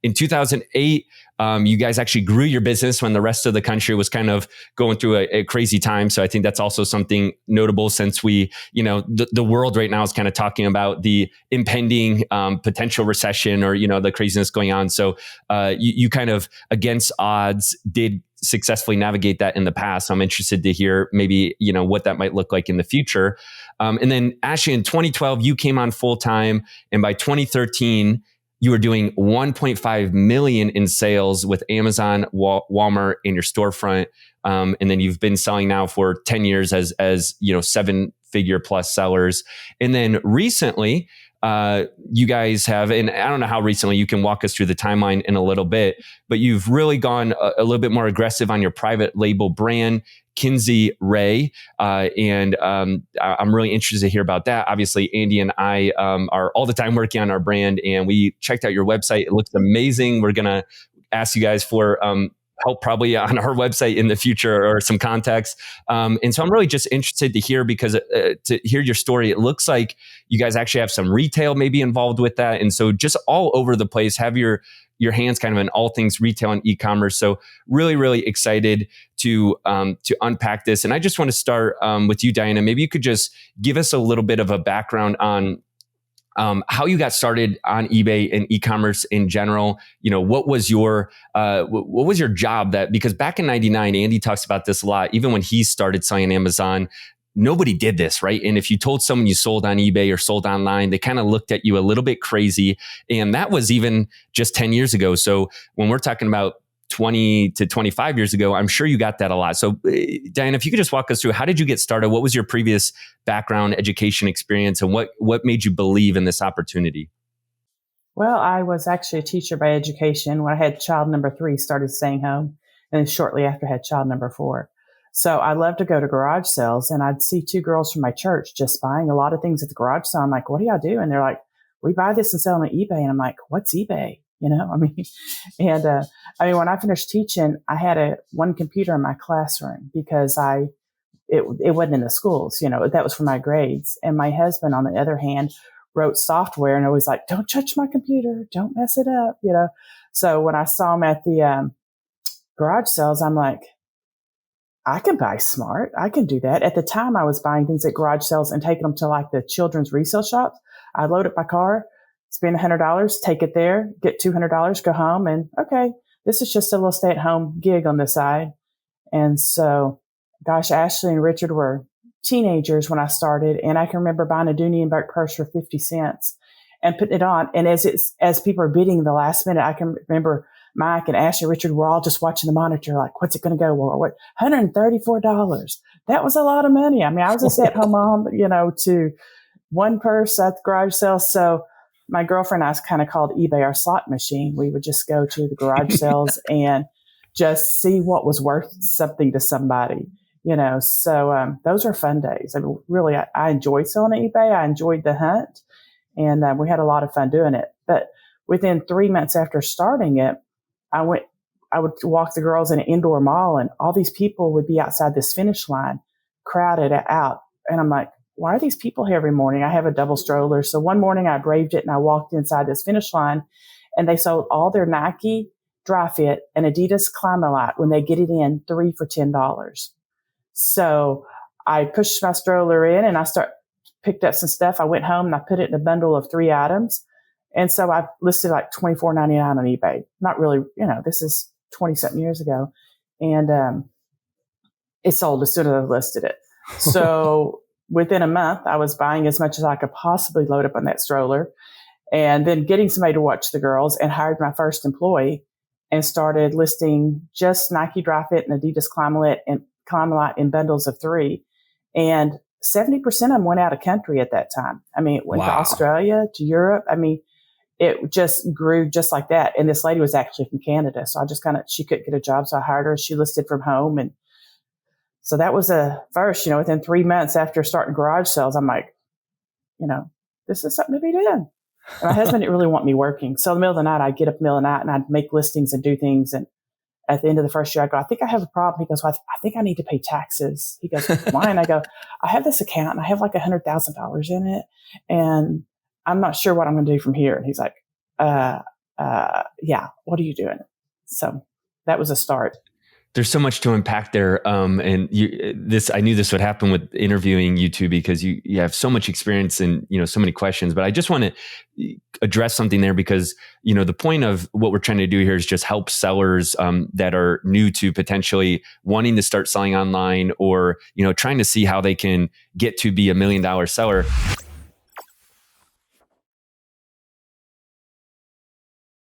in 2008, you guys actually grew your business when the rest of the country was kind of going through a crazy time. So I think that's also something notable, since we, the world right now is kind of talking about the impending potential recession, or, the craziness going on. So you kind of, against odds, did successfully navigate that in the past. So I'm interested to hear maybe, what that might look like in the future. And then Ashley, in 2012, you came on full time. And by 2013, you were doing 1.5 million in sales with Amazon, Walmart in your storefront. And then you've been selling now for 10 years as 7-figure plus sellers. And then recently, you guys have, and I don't know how recently, you can walk us through the timeline in a little bit, but you've really gone a little bit more aggressive on your private label brand, Kinsey Ray. And I'm really interested to hear about that. Obviously, Andy and I are all the time working on our brand, and we checked out your website. It looks amazing. We're going to ask you guys for help probably on our website in the future, or some context. And so I'm really just interested to hear, because to hear your story, it looks like you guys actually have some retail maybe involved with that. And so just all over the place, have your hands kind of in all things retail and e-commerce. So really, really excited to unpack this. And I just want to start with you, Diana. Maybe you could just give us a little bit of a background on how you got started on eBay and e-commerce in general. What was your job? Because back in '99, Andy talks about this a lot. Even when he started selling on Amazon, nobody did this, right? And if you told someone you sold on eBay or sold online, they kind of looked at you a little bit crazy. And that was even just 10 years ago. So when we're talking about 20 to 25 years ago, I'm sure you got that a lot. So Diana, if you could just walk us through, how did you get started? What was your previous background, education experience, and what made you believe in this opportunity? Well, I was actually a teacher by education. When I had child number 3, started staying home. And then shortly after, I had child number 4. So I loved to go to garage sales, and I'd see 2 girls from my church just buying a lot of things at the garage sale. I'm like, what do y'all do? And they're like, we buy this and sell on eBay. And I'm like, what's eBay? And when I finished teaching, I had one computer in my classroom, because it wasn't in the schools, that was for my grades. And my husband, on the other hand, wrote software, and I was like, don't touch my computer, don't mess it up, So when I saw him at the garage sales, I'm like, I can buy smart. I can do that. At the time, I was buying things at garage sales and taking them to like the children's resale shops. I'd load up my car, spend $100, take it there, get $200, go home, and okay, this is just a little stay-at-home gig on the side. And so, gosh, Ashley and Richard were teenagers when I started, and I can remember buying a Dooney and Burke purse for 50 cents and putting it on. And as people are bidding the last minute, I can remember Mike and Ashley and Richard were all just watching the monitor, like, what's it going to go for? What? $134. That was a lot of money. I mean, I was a stay-at-home mom, to one purse at the garage sale. So my girlfriend and I kind of called eBay our slot machine. We would just go to the garage sales and just see what was worth something to somebody, So those were fun days. I mean, really, I enjoyed selling at eBay. I enjoyed the hunt, and we had a lot of fun doing it. But within 3 months after starting it, I would walk the girls in an indoor mall, and all these people would be outside this finish line, crowded out. And I'm like, why are these people here every morning? I have a double stroller. So one morning I braved it, and I walked inside this finish line, and they sold all their Nike Dry Fit and Adidas Climalite when they get it in 3 for $10. So I pushed my stroller in, and picked up some stuff. I went home and I put it in a bundle of 3 items. And so I listed like $24.99 on eBay. Not really, this is 20-something years ago. And it sold as soon as I listed it. So within a month, I was buying as much as I could possibly load up on that stroller, and then getting somebody to watch the girls, and hired my first employee and started listing just Nike Dry Fit and Adidas Climalite in bundles of 3. And 70% of them went out of country at that time. I mean, it went to Australia, to Europe. I mean, it just grew just like that. And this lady was actually from Canada. So I just she couldn't get a job. So I hired her. She listed from home. And so that was a first, within 3 months after starting garage sales, I'm like, this is something to be doing. And my husband didn't really want me working. So in the middle of the night, I'd get up in the middle of the night and I'd make listings and do things. And at the end of the first year, I go, I think I have a problem. He goes, well, I think I need to pay taxes. He goes, why? And I go, I have this account and I have like $100,000 in it. And I'm not sure what I'm going to do from here. And he's like, yeah, what are you doing? So that was a start. There's so much to unpack there. And I knew this would happen with interviewing you two, because you have so much experience and, so many questions, but I just want to address something there, because, the point of what we're trying to do here is just help sellers, that are new to potentially wanting to start selling online, or, trying to see how they can get to be $1 million seller.